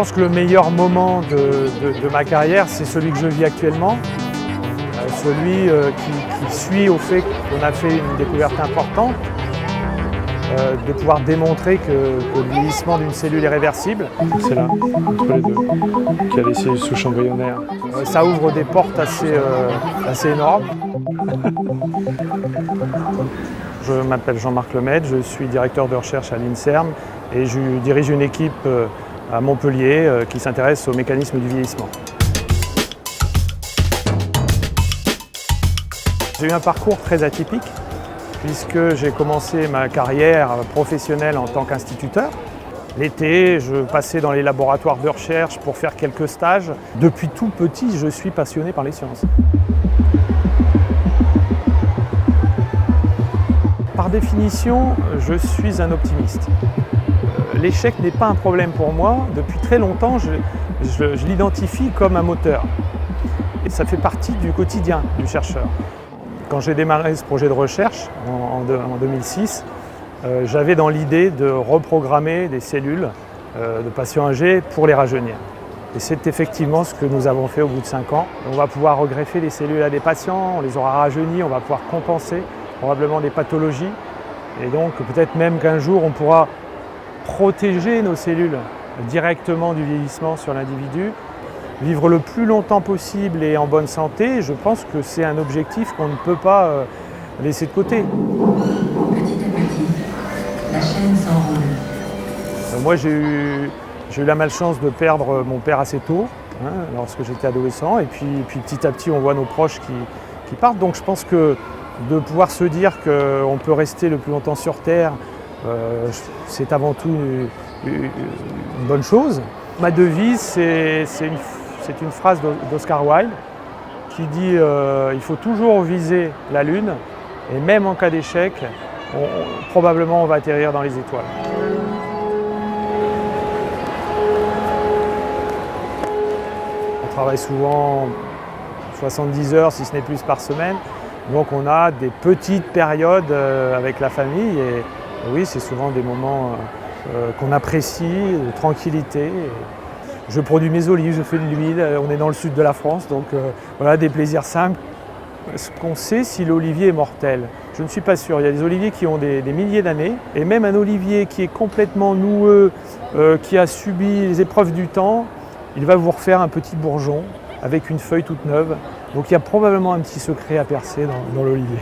pense que le meilleur moment de ma carrière, c'est celui que je vis actuellement. Celui qui suit au fait qu'on a fait une découverte importante, de pouvoir démontrer que le vieillissement d'une cellule est réversible. C'est là, entre les deux, qu'il y a les cellules souches embryonnaires. Ça ouvre des portes assez énormes. Je m'appelle Jean-Marc Lemaitre, je suis directeur de recherche à l'INSERM et je dirige une équipe à Montpellier qui s'intéresse aux mécanismes du vieillissement. J'ai eu un parcours très atypique puisque j'ai commencé ma carrière professionnelle en tant qu'instituteur. L'été, je passais dans les laboratoires de recherche pour faire quelques stages. Depuis tout petit, je suis passionné par les sciences. Par définition, je suis un optimiste. L'échec n'est pas un problème pour moi. Depuis très longtemps, je l'identifie comme un moteur. Et ça fait partie du quotidien du chercheur. Quand j'ai démarré ce projet de recherche en 2006, j'avais dans l'idée de reprogrammer des cellules de patients âgés pour les rajeunir. Et c'est effectivement ce que nous avons fait au bout de 5 ans. On va pouvoir regreffer les cellules à des patients, on les aura rajeunis, on va pouvoir compenser probablement des pathologies. Et donc peut-être même qu'un jour on pourra protéger nos cellules directement du vieillissement sur l'individu. Vivre le plus longtemps possible et en bonne santé, je pense que c'est un objectif qu'on ne peut pas laisser de côté. Petit à petit, la chaîne s'enroule. Moi, j'ai eu la malchance de perdre mon père assez tôt, lorsque j'étais adolescent, et puis petit à petit, on voit nos proches qui partent. Donc je pense que de pouvoir se dire qu'on peut rester le plus longtemps sur Terre, c'est avant tout une bonne chose. Ma devise, c'est une phrase d'Oscar Wilde qui dit il faut toujours viser la Lune et même en cas d'échec, probablement on va atterrir dans les étoiles. On travaille souvent 70 heures, si ce n'est plus par semaine, donc on a des petites périodes avec la famille et oui, c'est souvent des moments qu'on apprécie, de tranquillité. Je produis mes olives, je fais de l'huile, on est dans le sud de la France, donc voilà, des plaisirs simples. Est-ce qu'on sait si l'olivier est mortel? Je ne suis pas sûr. Il y a des oliviers qui ont des milliers d'années, et même un olivier qui est complètement noueux, qui a subi les épreuves du temps, il va vous refaire un petit bourgeon avec une feuille toute neuve. Donc il y a probablement un petit secret à percer dans l'olivier.